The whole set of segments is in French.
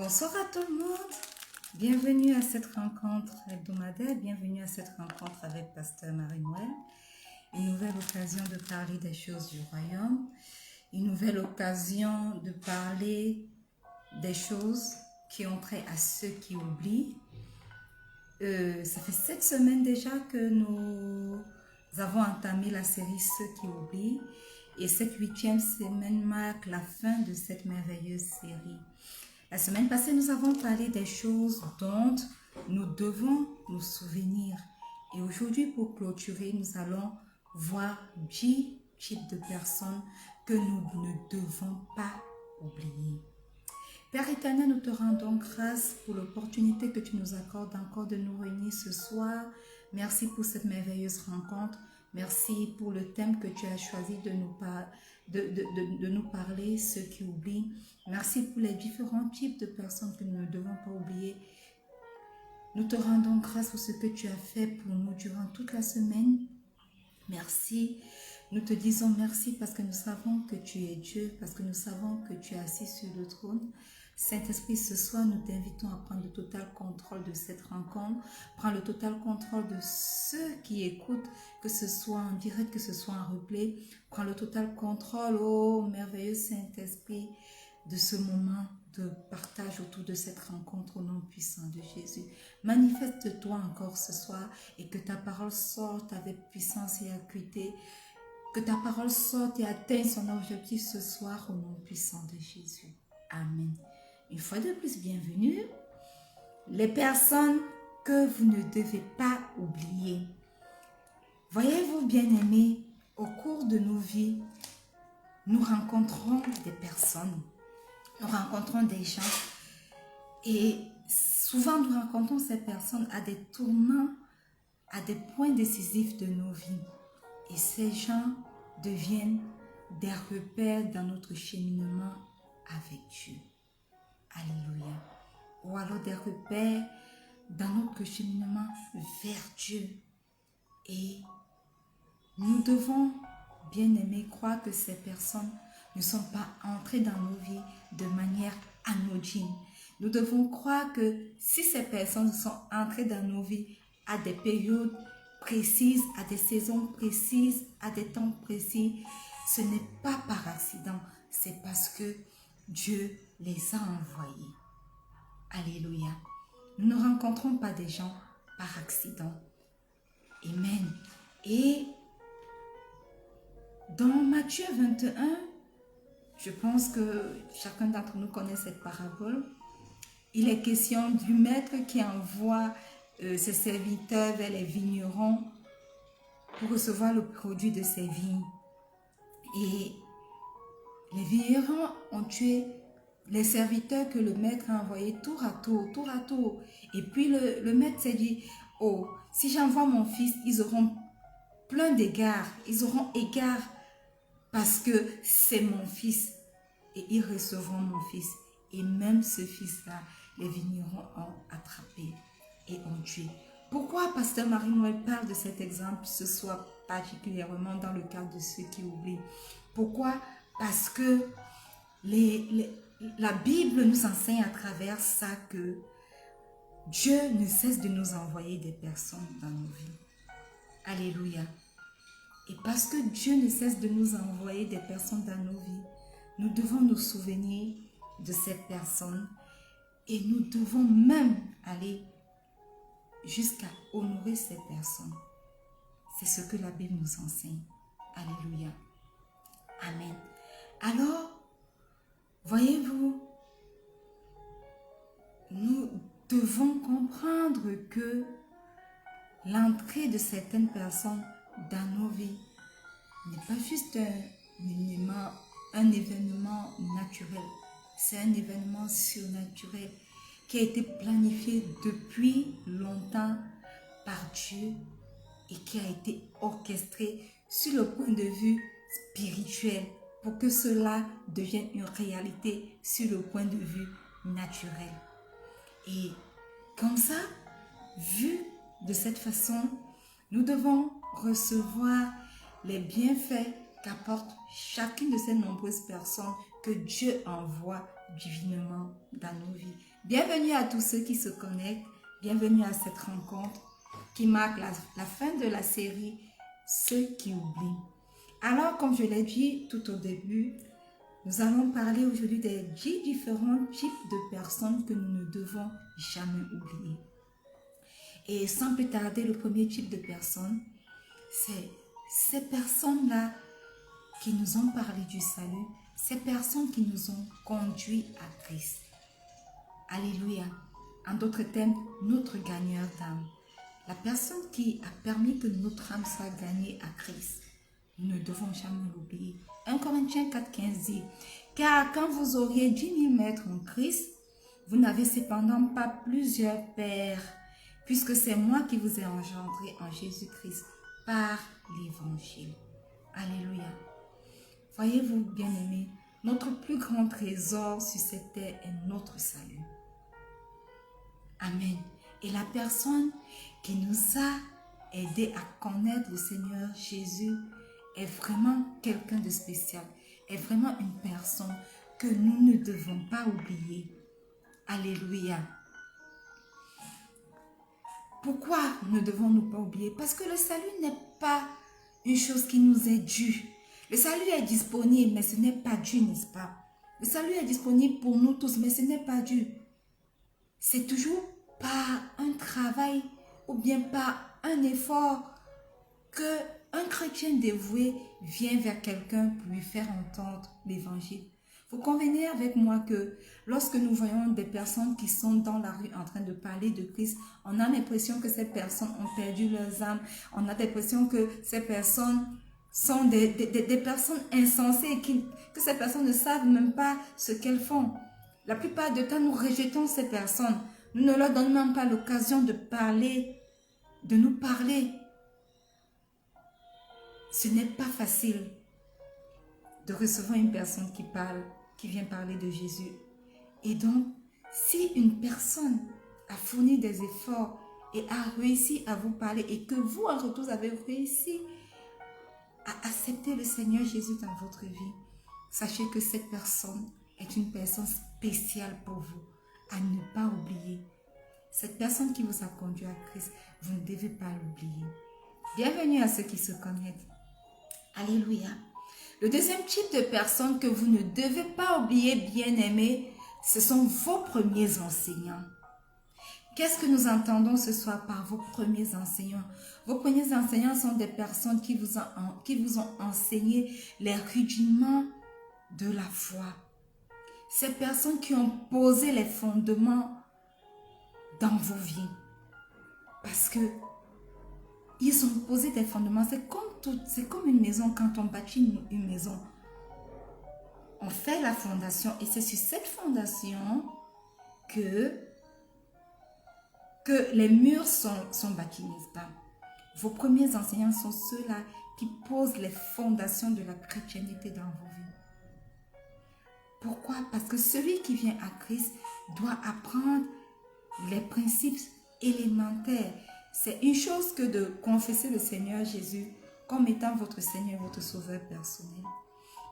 Bonsoir à tout le monde. Bienvenue à cette rencontre hebdomadaire. Bienvenue à cette rencontre avec Pasteur Marie-Noël. Une nouvelle occasion de parler des choses du royaume. Une nouvelle occasion de parler des choses qui ont trait à ceux qui oublient. Ça fait 7 semaines déjà que nous avons entamé la série Ceux qui oublient. Et cette 8e semaine marque la fin de cette merveilleuse série. La semaine passée, nous avons parlé des choses dont nous devons nous souvenir. Et aujourd'hui, pour clôturer, nous allons voir 10 types de personnes que nous ne devons pas oublier. Père éternel, nous te rendons grâce pour l'opportunité que tu nous accordes encore de nous réunir ce soir. Merci pour cette merveilleuse rencontre. Merci pour le thème que tu as choisi de nous parler, ceux qui oublient. Merci pour les différents types de personnes que nous ne devons pas oublier. Nous te rendons grâce pour ce que tu as fait pour nous durant toute la semaine. Merci. Nous te disons merci parce que nous savons que tu es Dieu, parce que nous savons que tu es assis sur le trône. Saint-Esprit, ce soir, nous t'invitons à prendre le total contrôle de cette rencontre. Prends le total contrôle de ceux qui écoutent, que ce soit en direct, que ce soit en replay. Prends le total contrôle, ô merveilleux Saint-Esprit, de ce moment de partage autour de cette rencontre au nom puissant de Jésus. Manifeste-toi encore ce soir et que ta parole sorte avec puissance et acuité. Que ta parole sorte et atteigne son objectif ce soir au nom puissant de Jésus. Amen. Une fois de plus, bienvenue. Les personnes que vous ne devez pas oublier. Voyez-vous, bien-aimés, au cours de nos vies, nous rencontrons des personnes, nous rencontrons des gens et souvent nous rencontrons ces personnes à des tournants, à des points décisifs de nos vies. Et ces gens deviennent des repères dans notre cheminement avec Dieu. Alléluia. Ou alors des repères dans notre cheminement vers Dieu. Et nous devons, bien aimer, croire que ces personnes ne sont pas entrées dans nos vies de manière anodine. Nous devons croire que si ces personnes sont entrées dans nos vies à des périodes précises, à des saisons précises, à des temps précis, ce n'est pas par accident, c'est parce que Dieu les a envoyés. Alléluia. Nous ne rencontrons pas des gens par accident. Amen. Et dans Matthieu 21, je pense que chacun d'entre nous connaît cette parabole. Il est question du maître qui envoie ses serviteurs vers les vignerons pour recevoir le produit de ses vignes. Et les vignerons ont tué les serviteurs que le maître a envoyés tour à tour. Et puis le maître s'est dit, oh, si j'envoie mon fils, ils auront plein d'égards, ils auront égard parce que c'est mon fils. Et ils recevront mon fils. Et même ce fils-là, les vignerons ont attrapé et ont tué. Pourquoi Pasteur Marie-Noël parle de cet exemple ce soir, particulièrement dans le cadre de ceux qui oublient? Pourquoi? Parce que la Bible nous enseigne à travers ça que Dieu ne cesse de nous envoyer des personnes dans nos vies. Alléluia. Et parce que Dieu ne cesse de nous envoyer des personnes dans nos vies, nous devons nous souvenir de cette personne et nous devons même aller jusqu'à honorer ces personnes. C'est ce que la Bible nous enseigne. Alléluia. Amen. Alors, voyez-vous, nous devons comprendre que l'entrée de certaines personnes dans nos vies n'est pas juste un événement naturel. C'est un événement surnaturel qui a été planifié depuis longtemps par Dieu et qui a été orchestré sur le point de vue spirituel pour que cela devienne une réalité sur le point de vue naturel. Et comme ça, vu de cette façon, nous devons recevoir les bienfaits qu'apporte chacune de ces nombreuses personnes que Dieu envoie divinement dans nos vies. Bienvenue à tous ceux qui se connectent. Bienvenue à cette rencontre qui marque la fin de la série Ceux qui oublient. Alors, comme je l'ai dit tout au début, nous allons parler aujourd'hui des 10 différents types de personnes que nous ne devons jamais oublier. Et sans plus tarder, le premier type de personnes, c'est ces personnes-là qui nous ont parlé du salut, ces personnes qui nous ont conduits à Christ. Alléluia. En d'autres termes, notre gagneur d'âme. La personne qui a permis que notre âme soit gagnée à Christ. Nous ne devons jamais l'oublier. 1 Corinthiens 4,15 dit, « Car quand vous auriez 10 000 maîtres en Christ, vous n'avez cependant pas plusieurs pères, puisque c'est moi qui vous ai engendré en Jésus-Christ par l'Évangile. » Alléluia. Voyez-vous, bien-aimés, notre plus grand trésor sur cette terre est notre salut. Amen. Et la personne qui nous a aidés à connaître le Seigneur Jésus est vraiment quelqu'un de spécial, est vraiment une personne que nous ne devons pas oublier. Alléluia. Pourquoi ne devons-nous pas oublier? Parce que le salut n'est pas une chose qui nous est due. Le salut est disponible, mais ce n'est pas dû, n'est-ce pas? Le salut est disponible pour nous tous, mais ce n'est pas dû. C'est toujours par un travail ou bien par un effort que un chrétien dévoué vient vers quelqu'un pour lui faire entendre l'évangile. Vous convenez avec moi que lorsque nous voyons des personnes qui sont dans la rue en train de parler de Christ, on a l'impression que ces personnes ont perdu leurs âmes. On a l'impression que ces personnes sont des personnes insensées, que ces personnes ne savent même pas ce qu'elles font. La plupart du temps, nous rejetons ces personnes. Nous ne leur donnons même pas l'occasion de parler, de nous parler. Ce n'est pas facile de recevoir une personne qui parle, qui vient parler de Jésus. Et donc, si une personne a fourni des efforts et a réussi à vous parler et que vous, en retour, avez réussi à accepter le Seigneur Jésus dans votre vie, sachez que cette personne est une personne spéciale pour vous, à ne pas oublier. Cette personne qui vous a conduit à Christ, vous ne devez pas l'oublier. Bienvenue à ceux qui se connectent. Alléluia. Le deuxième type de personnes que vous ne devez pas oublier, bien-aimés, ce sont vos premiers enseignants. Qu'est-ce que nous entendons ce soir par vos premiers enseignants? Vos premiers enseignants sont des personnes qui vous ont enseigné les rudiments de la foi. Ces personnes qui ont posé les fondements dans vos vies. Parce que ils ont posé des fondements. C'est comme une maison. Quand on bâtit une maison, on fait la fondation et c'est sur cette fondation que les murs sont bâtis, n'est-ce pas? Vos premiers enseignants sont ceux-là qui posent les fondations de la chrétienté dans vos vies. Pourquoi? Parce que celui qui vient à Christ doit apprendre les principes élémentaires. C'est une chose que de confesser le Seigneur Jésus comme étant votre Seigneur et votre Sauveur personnel.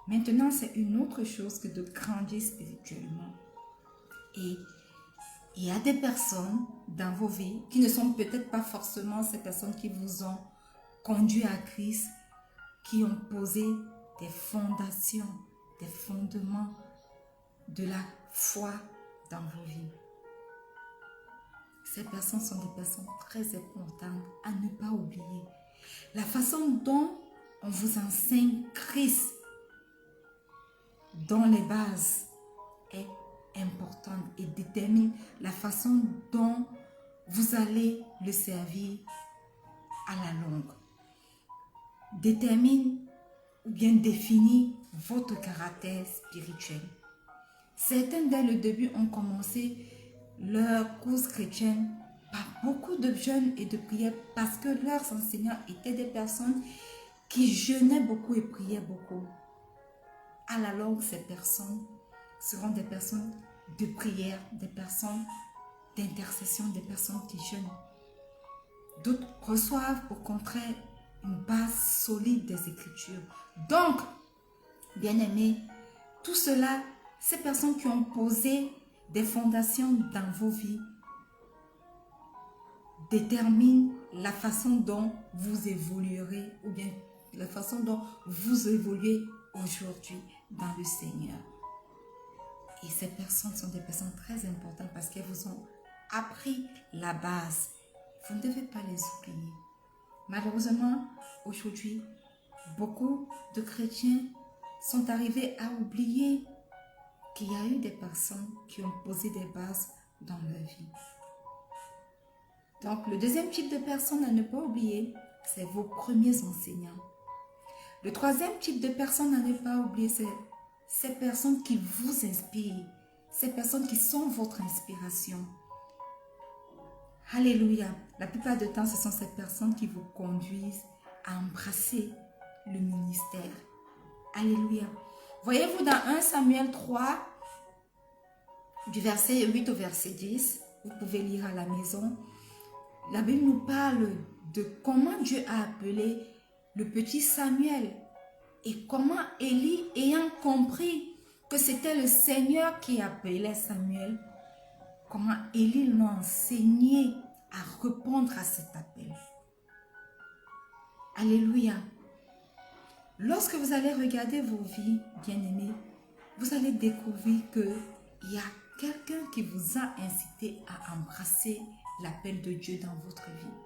Maintenant, c'est une autre chose que de grandir spirituellement. Et il y a des personnes dans vos vies qui ne sont peut-être pas forcément ces personnes qui vous ont conduit à Christ, qui ont posé des fondations, des fondements de la foi dans vos vies. Ces personnes sont des personnes très importantes à ne pas oublier. La façon dont on vous enseigne Christ dans les bases est importante et détermine la façon dont vous allez le servir à la longue. Détermine ou bien définit votre caractère spirituel. Certains dès le début ont commencé leur course chrétienne par beaucoup de jeûnes et de prières parce que leurs enseignants étaient des personnes qui jeûnaient beaucoup et priaient beaucoup. À la longue, ces personnes seront des personnes de prière, des personnes d'intercession, des personnes qui jeûnent. D'autres reçoivent au contraire une base solide des Écritures. Donc, bien-aimés, tout cela, ces personnes qui ont posé des fondations dans vos vies déterminent la façon dont vous évoluerez ou bien la façon dont vous évoluez aujourd'hui dans le Seigneur. Et ces personnes sont des personnes très importantes parce qu'elles vous ont appris la base. Vous ne devez pas les oublier. Malheureusement, aujourd'hui, beaucoup de chrétiens sont arrivés à oublier qu'il y a eu des personnes qui ont posé des bases dans leur vie. Donc, le deuxième type de personnes à ne pas oublier, c'est vos premiers enseignants. Le troisième type de personnes à ne pas oublier, c'est ces personnes qui vous inspirent, ces personnes qui sont votre inspiration. Alléluia. La plupart du temps, ce sont ces personnes qui vous conduisent à embrasser le ministère. Alléluia. Voyez-vous dans 1 Samuel 3, du verset 8 au verset 10, vous pouvez lire à la maison, la Bible nous parle de comment Dieu a appelé le petit Samuel et comment Élie, ayant compris que c'était le Seigneur qui appelait Samuel, comment Élie l'a enseigné à répondre à cet appel. Alléluia. Lorsque vous allez regarder vos vies, bien-aimés, vous allez découvrir qu'il y a quelqu'un qui vous a incité à embrasser l'appel de Dieu dans votre vie.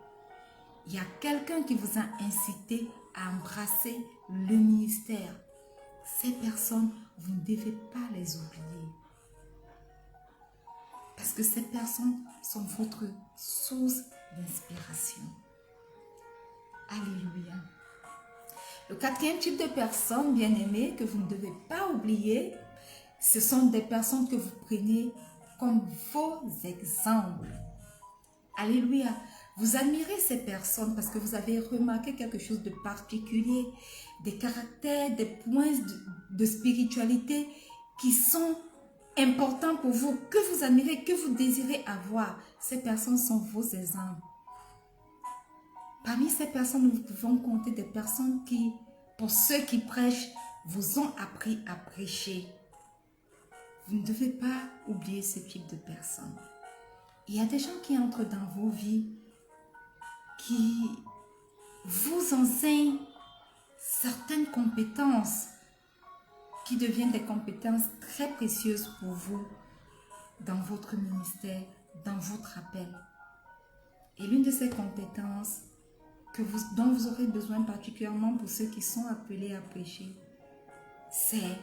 Il y a quelqu'un qui vous a incité à embrasser le ministère. Ces personnes, vous ne devez pas les oublier. Parce que ces personnes sont votre source d'inspiration. Alléluia. Le quatrième type de personnes, bien-aimées, que vous ne devez pas oublier, ce sont des personnes que vous prenez comme vos exemples. Alléluia. Vous admirez ces personnes parce que vous avez remarqué quelque chose de particulier, des caractères, des points de spiritualité qui sont importants pour vous, que vous admirez, que vous désirez avoir. Ces personnes sont vos exemples. Parmi ces personnes, nous pouvons compter des personnes qui, pour ceux qui prêchent, vous ont appris à prêcher. Vous ne devez pas oublier ce type de personnes. Il y a des gens qui entrent dans vos vies, qui vous enseignent certaines compétences qui deviennent des compétences très précieuses pour vous dans votre ministère, dans votre appel. Et l'une de ces compétences dont vous aurez besoin particulièrement pour ceux qui sont appelés à prêcher, c'est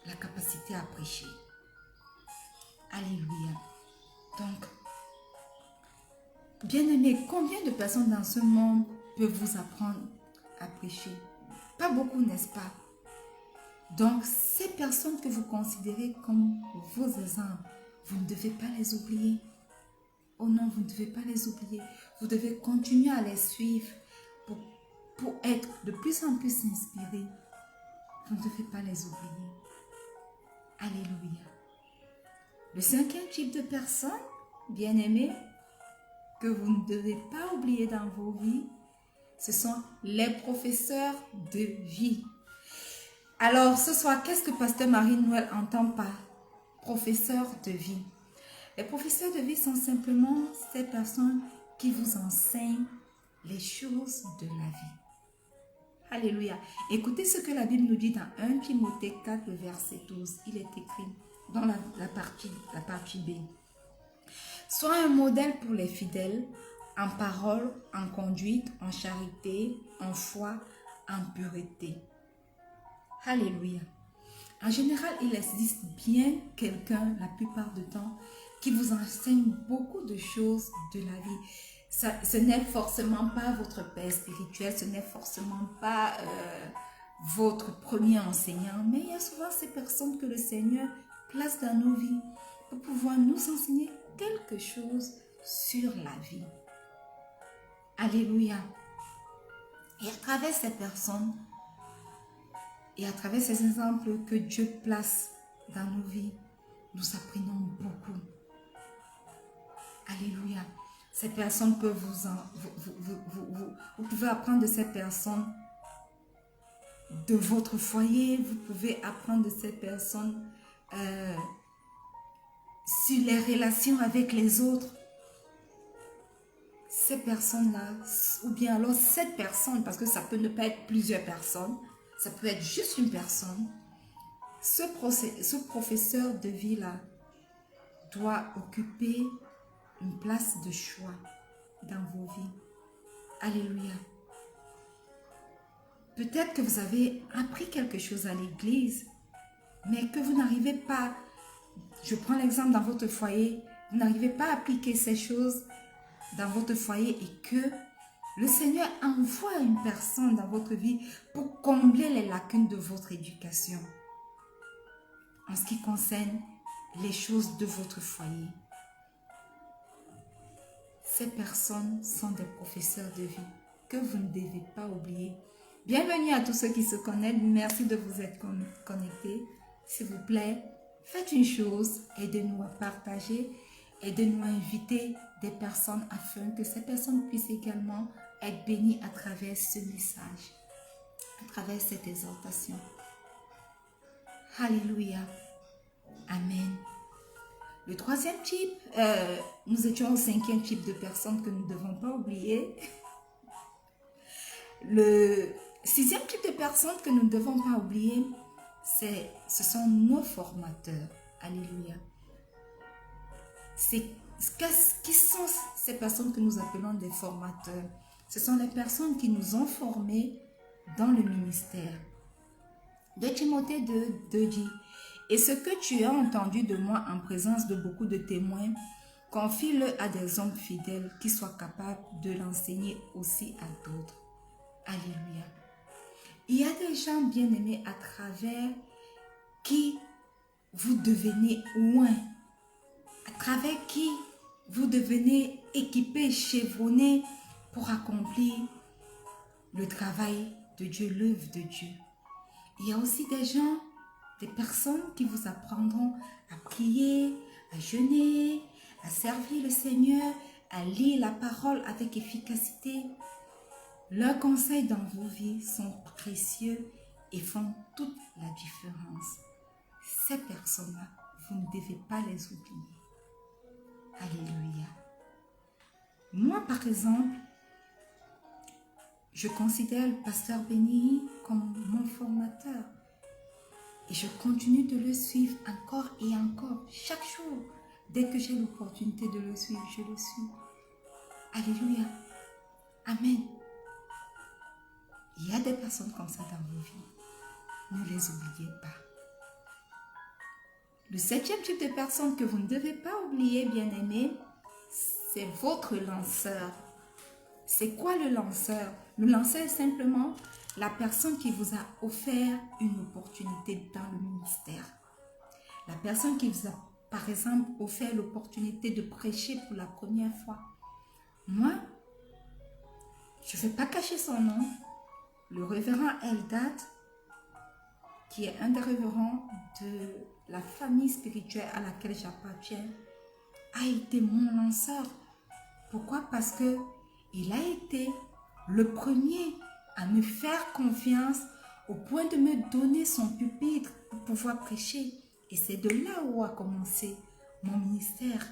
la capacité à prêcher. Alléluia. Donc, bien-aimés, combien de personnes dans ce monde peuvent vous apprendre à prêcher? Pas beaucoup, n'est-ce pas? Donc, ces personnes que vous considérez comme vos exemples, vous ne devez pas les oublier. Oh non, vous ne devez pas les oublier. Vous devez continuer à les suivre pour être de plus en plus inspiré. Vous ne devez pas les oublier. Alléluia. Le cinquième type de personnes, bien-aimés, que vous ne devez pas oublier dans vos vies, ce sont les professeurs de vie. Alors, ce soir, qu'est-ce que Pasteur Marie-Noël entend par professeur de vie? Les professeurs de vie sont simplement ces personnes qui vous enseignent les choses de la vie. Alléluia. Écoutez ce que la Bible nous dit dans 1 Timothée 4, le verset 12. Il est écrit dans la partie B. Sois un modèle pour les fidèles, en parole, en conduite, en charité, en foi, en pureté. Alléluia. En général, il existe bien quelqu'un, la plupart du temps, qui vous enseigne beaucoup de choses de la vie. Ce n'est forcément pas votre père spirituel, ce n'est forcément pas votre premier enseignant, mais il y a souvent ces personnes que le Seigneur place dans nos vies pour pouvoir nous enseigner quelque chose sur la vie. Alléluia. Et à travers ces personnes, et à travers ces exemples que Dieu place dans nos vies, nous apprenons beaucoup. Alléluia. Ces personnes peuvent vous pouvez apprendre de ces personnes de votre foyer, vous pouvez apprendre de ces personnes sur les relations avec les autres, ces personnes-là, ou bien alors cette personne, parce que ça peut ne pas être plusieurs personnes, ça peut être juste une personne, ce professeur de vie-là doit occuper une place de choix dans vos vies. Alléluia. Peut-être que vous avez appris quelque chose à l'église, mais que vous n'arrivez pas, je prends l'exemple dans votre foyer, vous n'arrivez pas à appliquer ces choses dans votre foyer et que le Seigneur envoie une personne dans votre vie pour combler les lacunes de votre éducation en ce qui concerne les choses de votre foyer. Ces personnes sont des professeurs de vie que vous ne devez pas oublier. Bienvenue à tous ceux qui se connectent. Merci de vous être connectés. S'il vous plaît, faites une chose, aidez-nous à partager, aidez-nous à inviter des personnes afin que ces personnes puissent également être bénies à travers ce message, à travers cette exhortation. Alléluia. Amen. Le troisième type, nous étions au cinquième type de personnes que nous ne devons pas oublier. Le sixième type de personnes que nous ne devons pas oublier, ce sont nos formateurs. Alléluia. Qui sont ces personnes que nous appelons des formateurs? Ce sont les personnes qui nous ont formés dans le ministère. De Timothée 2 dit: et ce que tu as entendu de moi en présence de beaucoup de témoins, confie-le à des hommes fidèles qui soient capables de l'enseigner aussi à d'autres. Alléluia. Il y a des gens bien-aimés à travers qui vous devenez loin, à travers qui vous devenez équipés, chevronnés pour accomplir le travail de Dieu, l'œuvre de Dieu. Il y a aussi des gens, des personnes qui vous apprendront à prier, à jeûner, à servir le Seigneur, à lire la parole avec efficacité. Leurs conseils dans vos vies sont précieux et font toute la différence. Ces personnes-là, vous ne devez pas les oublier. Alléluia. Moi, par exemple, je considère le pasteur Béni comme mon formateur. Et je continue de le suivre encore et encore, chaque jour. Dès que j'ai l'opportunité de le suivre, je le suis. Alléluia. Amen. Il y a des personnes comme ça dans vos vies. Ne les oubliez pas. Le septième type de personne que vous ne devez pas oublier, bien-aimés, c'est votre lanceur. C'est quoi le lanceur? Le lanceur est simplement la personne qui vous a offert une opportunité dans le ministère. La personne qui vous a, par exemple, offert l'opportunité de prêcher pour la première fois. Moi, je ne vais pas cacher son nom. Le révérend Eldad, qui est un des révérends de la famille spirituelle à laquelle j'appartiens, a été mon lanceur. Pourquoi? Parce que il a été le premier à me faire confiance au point de me donner son pupitre pour pouvoir prêcher. Et c'est de là où a commencé mon ministère.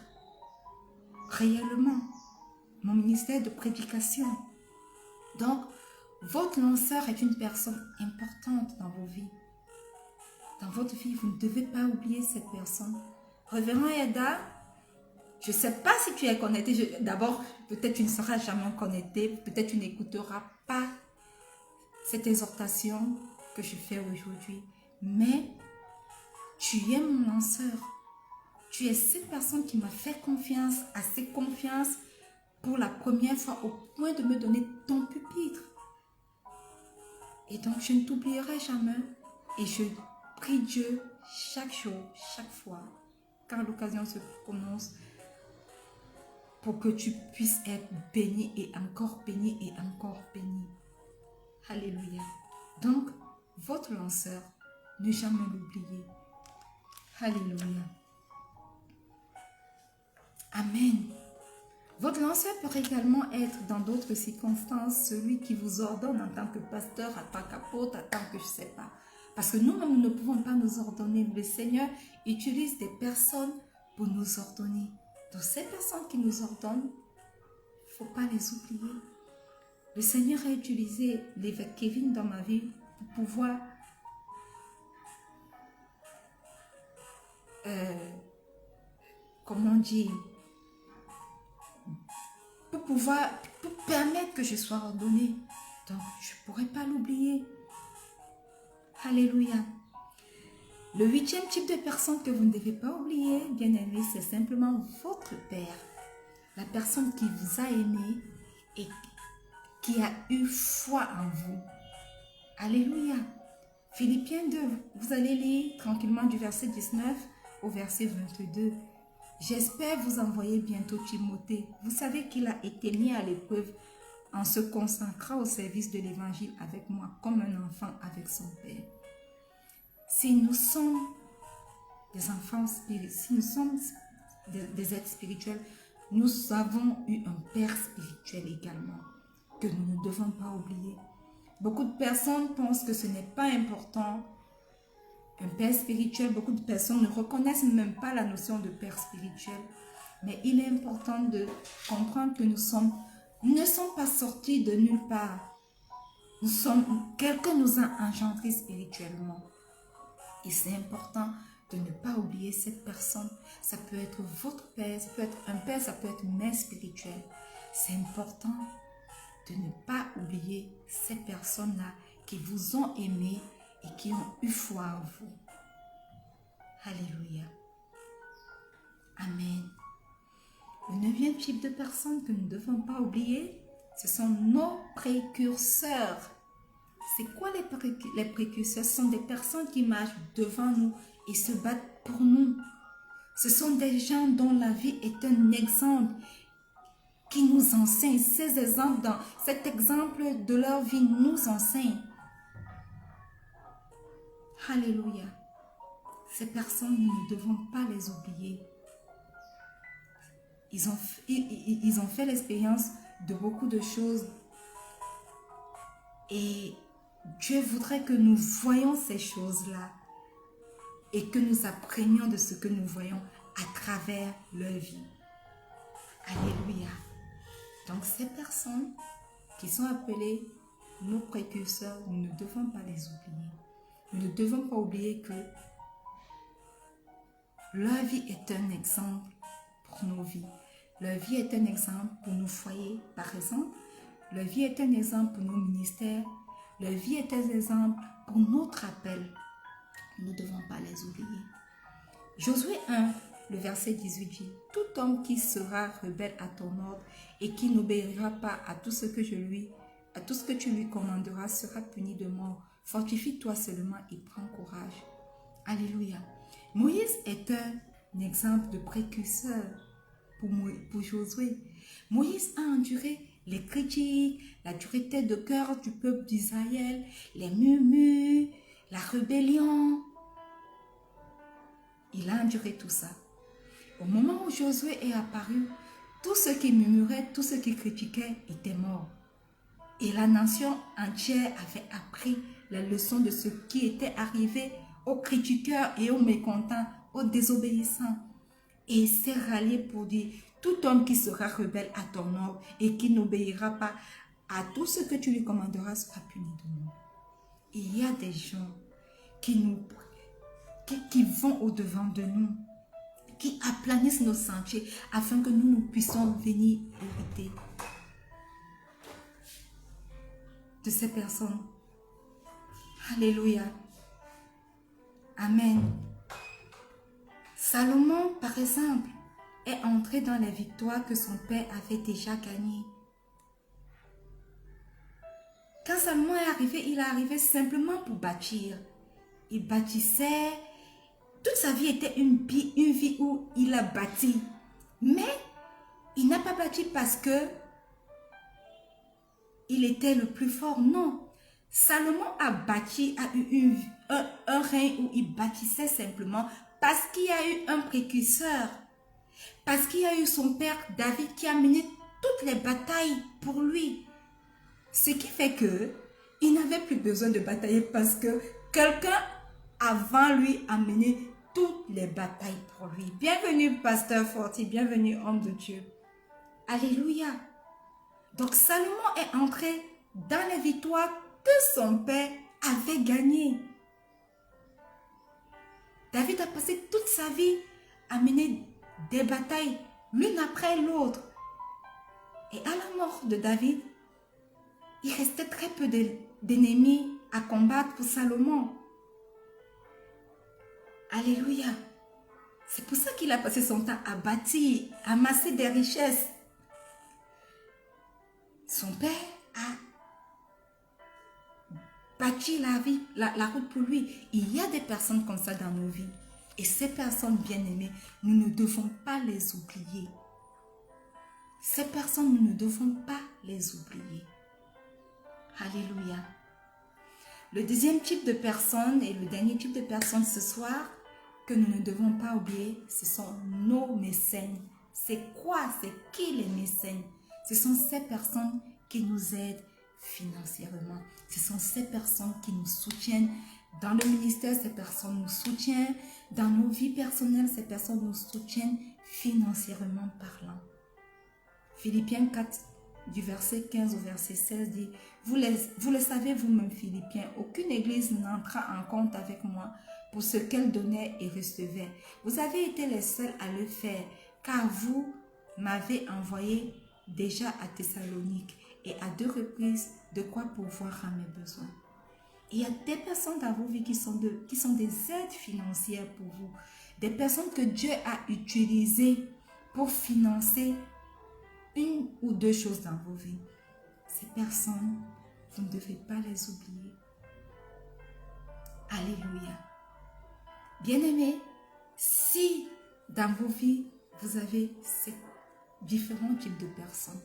Réellement, mon ministère de prédication. Donc, votre lanceur est une personne importante dans vos vies. Dans votre vie, vous ne devez pas oublier cette personne. Révérend Eda, je ne sais pas si tu es connecté. D'abord, peut-être tu ne seras jamais connecté. Peut-être tu n'écouteras pas cette exhortation que je fais aujourd'hui. Mais tu es mon lanceur. Tu es cette personne qui m'a fait confiance, assez confiance pour la première fois au point de me donner ton pupitre. Et donc, je ne t'oublierai jamais. Et je prie Dieu chaque jour, chaque fois, quand l'occasion se prononce, pour que tu puisses être béni et encore béni et encore béni. Alléluia. Donc, votre lanceur, ne jamais l'oublier. Alléluia. Amen. Votre lanceur peut également être dans d'autres circonstances celui qui vous ordonne en tant que pasteur, en tant qu'apôtre, en tant que je ne sais pas. Parce que nous-mêmes, nous ne pouvons pas nous ordonner. Le Seigneur utilise des personnes pour nous ordonner. Donc ces personnes qui nous ordonnent, il ne faut pas les oublier. Le Seigneur a utilisé l'évêque Kevin dans ma vie pour pouvoir comment dire, pour permettre que je sois ordonnée. Donc, je ne pourrais pas l'oublier. Alléluia. Le 8e type de personne que vous ne devez pas oublier, bien aimé, c'est simplement votre Père. La personne qui vous a aimé et qui a eu foi en vous. Alléluia. Philippiens 2, vous allez lire tranquillement du verset 19 au verset 22. J'espère vous envoyer bientôt Timothée. Vous savez qu'il a été mis à l'épreuve en se consacrant au service de l'évangile avec moi, comme un enfant avec son père. Si nous sommes des enfants spirituels, si nous sommes des êtres spirituels, nous avons eu un père spirituel également, que nous ne devons pas oublier. Beaucoup de personnes pensent que ce n'est pas important. Un père spirituel, beaucoup de personnes ne reconnaissent même pas la notion de père spirituel. Mais il est important de comprendre que nous ne sommes pas sortis de nulle part. Quelqu'un nous a engendrés spirituellement. Et c'est important de ne pas oublier cette personne. Ça peut être votre père, ça peut être un père, ça peut être une mère spirituelle. C'est important de ne pas oublier ces personnes-là qui vous ont aimé et qui ont eu foi en vous. Alléluia. Amen. Le 9e type de personnes que nous ne devons pas oublier, ce sont nos précurseurs. C'est quoi les précurseurs? Ce sont des personnes qui marchent devant nous et se battent pour nous. Ce sont des gens dont la vie est un exemple qui nous enseignent. Cet exemple de leur vie nous enseigne. Alléluia. Ces personnes, nous ne devons pas les oublier. Ils ont fait l'expérience de beaucoup de choses. Et Dieu voudrait que nous voyions ces choses-là et que nous apprenions de ce que nous voyons à travers leur vie. Alléluia. Donc ces personnes qui sont appelées nos précurseurs, nous ne devons pas les oublier. Nous ne devons pas oublier que leur vie est un exemple pour nos vies. Leur vie est un exemple pour nos foyers, par exemple. Leur vie est un exemple pour nos ministères. Leur vie est un exemple pour notre appel. Nous ne devons pas les oublier. Josué 1, le verset 18 dit « Tout homme qui sera rebelle à ton ordre et qui n'obéira pas à tout ce que tu lui commanderas sera puni de mort. Fortifie-toi seulement et prends courage. » Alléluia. Moïse est un exemple de précurseur pour Josué. Moïse a enduré les critiques, la dureté de cœur du peuple d'Israël, les murmures, la rébellion. Il a enduré tout ça. Au moment où Josué est apparu, tous ceux qui murmuraient, tous ceux qui critiquaient étaient morts. Et la nation entière avait appris la leçon de ce qui était arrivé aux critiqueurs et aux mécontents, aux désobéissants. Et il s'est rallié pour dire, tout homme qui sera rebelle à ton ordre et qui n'obéira pas à tout ce que tu lui commanderas sera puni de mort. Il y a des gens qui vont au-devant de nous, qui aplanissent nos sentiers afin que nous puissions venir hériter de ces personnes. Alléluia. Amen. Salomon, par exemple, est entré dans les victoires que son père avait déjà gagnées. Quand Salomon est arrivé, il est arrivé simplement pour bâtir. Il bâtissait. Toute sa vie était une vie où il a bâti. Mais il n'a pas bâti parce que il était le plus fort. Non. Salomon a bâti, a eu un règne où il bâtissait simplement parce qu'il y a eu un précurseur. Parce qu'il y a eu son père David qui a mené toutes les batailles pour lui. Ce qui fait que il n'avait plus besoin de batailler parce que quelqu'un avant lui a mené toutes les batailles pour lui. Bienvenue, pasteur Forti, bienvenue, homme de Dieu. Alléluia. Donc Salomon est entré dans les victoires que son père avait gagnées. David a passé toute sa vie à mener des batailles l'une après l'autre. Et à la mort de David, il restait très peu d'ennemis à combattre pour Salomon. Alléluia. C'est pour ça qu'il a passé son temps à bâtir, à amasser des richesses. Son père a bâti la route pour lui. Il y a des personnes comme ça dans nos vies. Et ces personnes bien-aimées, nous ne devons pas les oublier. Ces personnes, nous ne devons pas les oublier. Alléluia. Le deuxième type de personnes et le dernier type de personnes ce soir que nous ne devons pas oublier, ce sont nos mécènes. C'est quoi? C'est qui les mécènes? Ce sont ces personnes qui nous aident financièrement. Ce sont ces personnes qui nous soutiennent dans le ministère. Ces personnes nous soutiennent dans nos vies personnelles. Ces personnes nous soutiennent financièrement parlant. Philippiens 4, du verset 15 au verset 16 dit, vous le savez vous-même, Philippiens, aucune église n'entra en compte avec moi pour ce qu'elle donnait et recevait. Vous avez été les seuls à le faire, car vous m'avez envoyé déjà à Thessalonique et à 2 reprises de quoi pourvoir à mes besoins. Il y a des personnes dans vos vies qui sont des aides financières pour vous, des personnes que Dieu a utilisées pour financer une ou deux choses dans vos vies. Ces personnes, vous ne devez pas les oublier. Alléluia. Bien-aimés, si dans vos vies, vous avez ces différents types de personnes,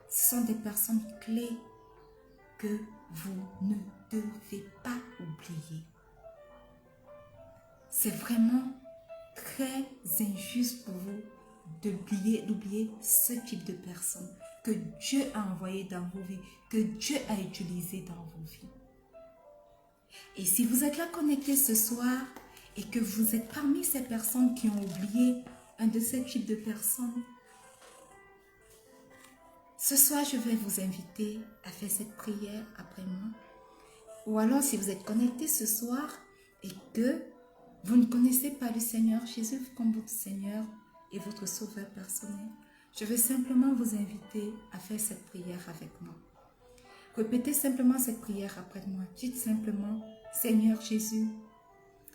ce sont des personnes clés que vous ne devez pas oublier. C'est vraiment très injuste pour vous d'oublier ce type de personnes que Dieu a envoyé dans vos vies, que Dieu a utilisé dans vos vies. Et si vous êtes là connecté ce soir et que vous êtes parmi ces personnes qui ont oublié un de ces types de personnes, ce soir, je vais vous inviter à faire cette prière après moi. Ou alors, si vous êtes connecté ce soir et que vous ne connaissez pas le Seigneur Jésus comme votre Seigneur et votre Sauveur personnel, je vais simplement vous inviter à faire cette prière avec moi. Répétez simplement cette prière après moi. Dites simplement, Seigneur Jésus,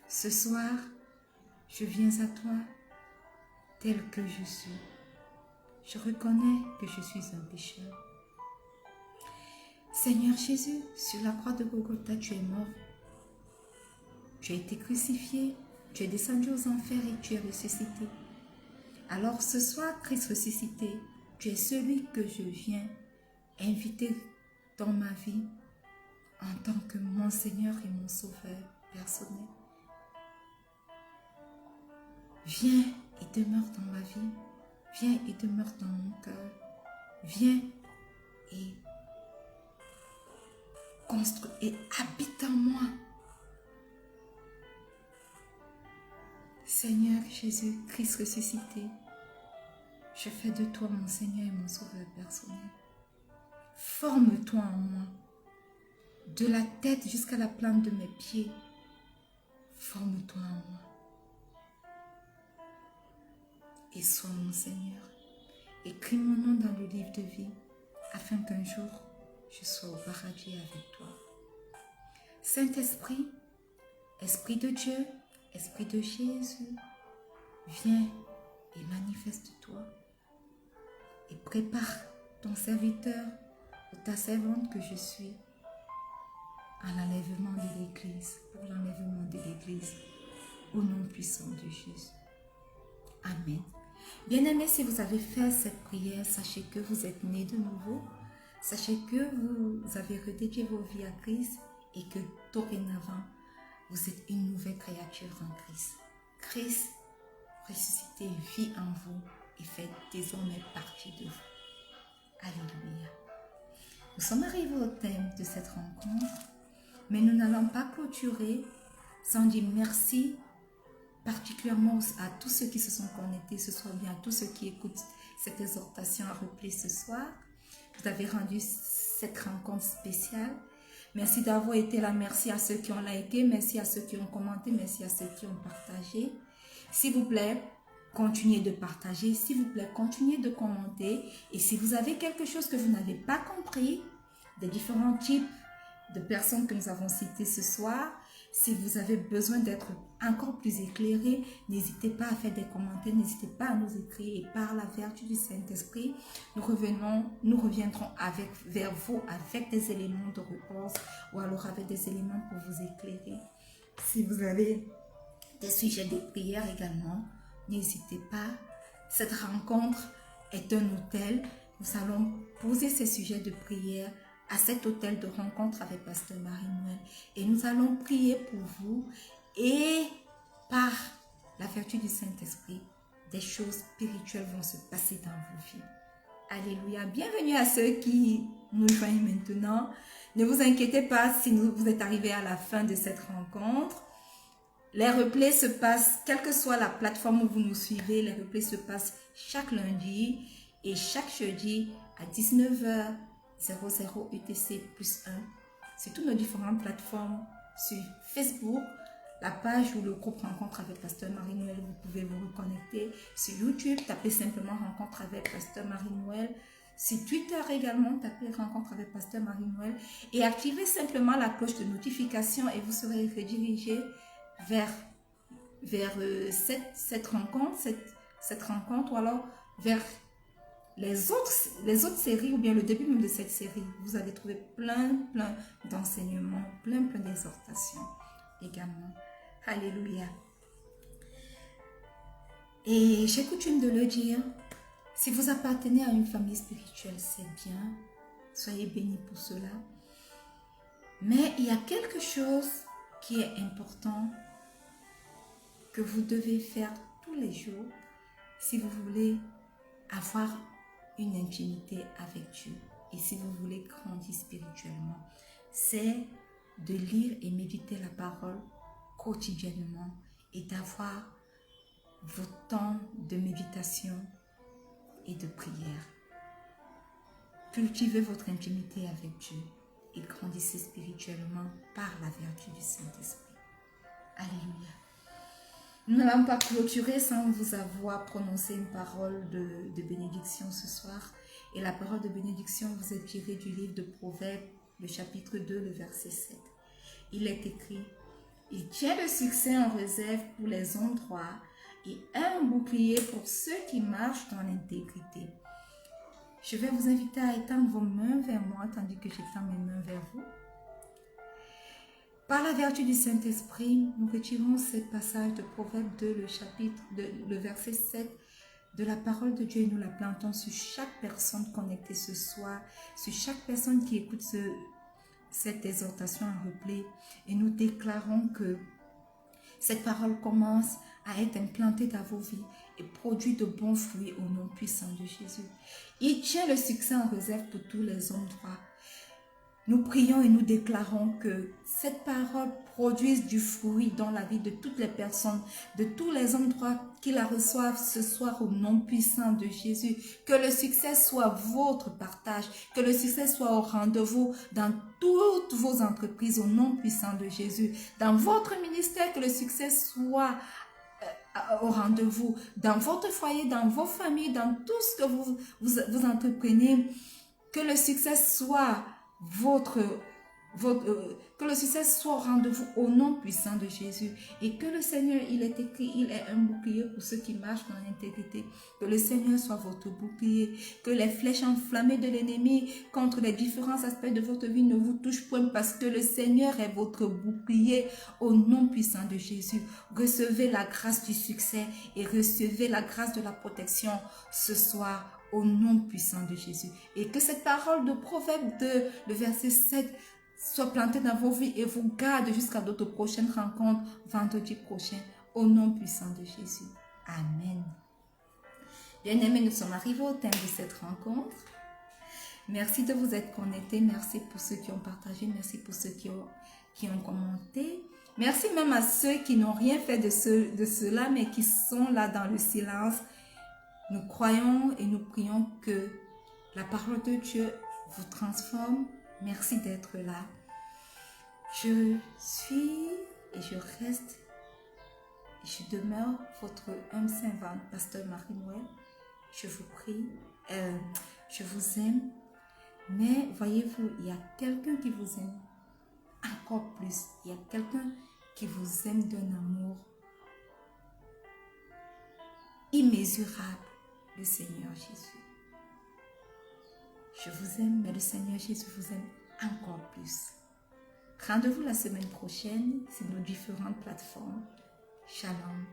ce soir, je viens à toi tel que je suis. Je reconnais que je suis un pécheur. Seigneur Jésus, sur la croix de Golgotha, tu es mort. Tu as été crucifié, tu es descendu aux enfers et tu es ressuscité. Alors ce soir, Christ ressuscité, tu es celui que je viens inviter dans ma vie en tant que mon Seigneur et mon Sauveur personnel. Viens et demeure dans ma vie. Viens et demeure dans mon cœur. Viens et construis et habite en moi. Seigneur Jésus, Christ ressuscité, je fais de toi mon Seigneur et mon Sauveur personnel. Forme-toi en moi, de la tête jusqu'à la plante de mes pieds. Forme-toi en moi. Et sois mon Seigneur. Écris mon nom dans le livre de vie, afin qu'un jour, je sois au paradis avec toi. Saint-Esprit, Esprit de Dieu, Esprit de Jésus, viens et manifeste-toi. Et prépare ton serviteur ou ta servante que je suis à l'enlèvement de l'Église, pour l'enlèvement de l'Église, au nom puissant de Jésus. Amen. Bien-aimés, si vous avez fait cette prière, sachez que vous êtes nés de nouveau. Sachez que vous avez redédié vos vies à Christ et que dorénavant, vous êtes une nouvelle créature en Christ. Christ ressuscité vit en vous et fait désormais partie de vous. Alléluia. Nous sommes arrivés au thème de cette rencontre, mais nous n'allons pas clôturer sans dire merci particulièrement à tous ceux qui se sont connectés ce soir, bien à tous ceux qui écoutent cette exhortation à replay ce soir. Vous avez rendu cette rencontre spéciale. Merci d'avoir été là. Merci à ceux qui ont liké. Merci à ceux qui ont commenté. Merci à ceux qui ont partagé. S'il vous plaît, continuez de partager. S'il vous plaît, continuez de commenter. Et si vous avez quelque chose que vous n'avez pas compris, des différents types de personnes que nous avons citées ce soir, si vous avez besoin d'être encore plus éclairé, n'hésitez pas à faire des commentaires, n'hésitez pas à nous écrire. Et par la vertu du Saint-Esprit, nous reviendrons vers vous avec des éléments de réponse ou alors avec des éléments pour vous éclairer. Si vous avez des sujets de prière également, n'hésitez pas. Cette rencontre est un hôtel. Nous allons poser ces sujets de prière à cet hôtel de rencontre avec Pasteur Marie-Noël. Et nous allons prier pour vous et par la vertu du Saint-Esprit, des choses spirituelles vont se passer dans vos vies. Alléluia. Bienvenue à ceux qui nous joignent maintenant. Ne vous inquiétez pas si vous êtes arrivés à la fin de cette rencontre. Les replays se passent, quelle que soit la plateforme où vous nous suivez, les replays se passent chaque lundi et chaque jeudi à 19h00 UTC plus 1 sur toutes nos différentes plateformes, sur Facebook, la page ou le groupe Rencontre avec Pasteur Marie-Noël, vous pouvez vous reconnecter. Sur YouTube, tapez simplement Rencontre avec Pasteur Marie-Noël. Sur Twitter également, tapez Rencontre avec Pasteur Marie-Noël et activez simplement la cloche de notification et vous serez redirigé vers cette rencontre ou alors vers les autres séries ou bien le début même de cette série. Vous allez trouver plein d'enseignements, plein d'exhortations également. Alléluia. Et j'ai coutume de le dire, si vous appartenez à une famille spirituelle, c'est bien. Soyez bénis pour cela. Mais il y a quelque chose qui est important que vous devez faire tous les jours si vous voulez avoir une intimité avec Dieu et si vous voulez grandir spirituellement. C'est de lire et méditer la parole quotidiennement et d'avoir vos temps de méditation et de prière. Cultivez votre intimité avec Dieu et grandissez spirituellement par la vertu du Saint-Esprit. Alléluia. Nous n'allons pas clôturer sans vous avoir prononcé une parole de bénédiction ce soir. Et la parole de bénédiction vous est tirée du livre de Proverbes, le chapitre 2, le verset 7. Il est écrit: « Il tient le succès en réserve pour les hommes droits et un bouclier pour ceux qui marchent dans l'intégrité. » Je vais vous inviter à étendre vos mains vers moi tandis que j'étends mes mains vers vous. Par la vertu du Saint-Esprit, nous retirons ce passage de Proverbe 2, le verset 7 de la parole de Dieu et nous la plantons sur chaque personne connectée ce soir, sur chaque personne qui écoute cette exhortation en replay. Et nous déclarons que cette parole commence à être implantée dans vos vies et produit de bons fruits au nom puissant de Jésus. Il tient le succès en réserve pour tous les hommes droits. Nous prions et nous déclarons que cette parole produise du fruit dans la vie de toutes les personnes, de tous les hommes droits qui la reçoivent ce soir au nom puissant de Jésus. Que le succès soit votre partage, que le succès soit au rendez-vous dans toutes vos entreprises au nom puissant de Jésus. Dans votre ministère, que le succès soit au rendez-vous, dans votre foyer, dans vos familles, dans tout ce que vous entreprenez. Que le succès soit que le succès soit au rendez-vous au nom puissant de Jésus et que le Seigneur, il est écrit, il est un bouclier pour ceux qui marchent dans l'intégrité. Que le Seigneur soit votre bouclier, que les flèches enflammées de l'ennemi contre les différents aspects de votre vie ne vous touchent point parce que le Seigneur est votre bouclier au nom puissant de Jésus. Recevez la grâce du succès et recevez la grâce de la protection ce soir au nom puissant de Jésus. Et que cette parole de Proverbe 2, le verset 7, soit plantée dans vos vies et vous garde jusqu'à d'autres prochaines rencontres vendredi prochain au nom puissant de Jésus. Amen. Bien-aimés, nous sommes arrivés au terme de cette rencontre. Merci de vous être connectés. Merci pour ceux qui ont partagé. Merci pour ceux qui ont commenté. Merci même à ceux qui n'ont rien fait de cela, mais qui sont là dans le silence. Nous croyons et nous prions que la parole de Dieu vous transforme. Merci d'être là. Je suis et je reste et je demeure votre humble servante, Pasteur Marie-Noël. Je vous prie, je vous aime, mais voyez-vous, il y a quelqu'un qui vous aime encore plus. Il y a quelqu'un qui vous aime d'un amour immesurable, le Seigneur Jésus. Je vous aime, mais le Seigneur Jésus vous aime encore plus. Rendez-vous la semaine prochaine sur nos différentes plateformes. Shalom.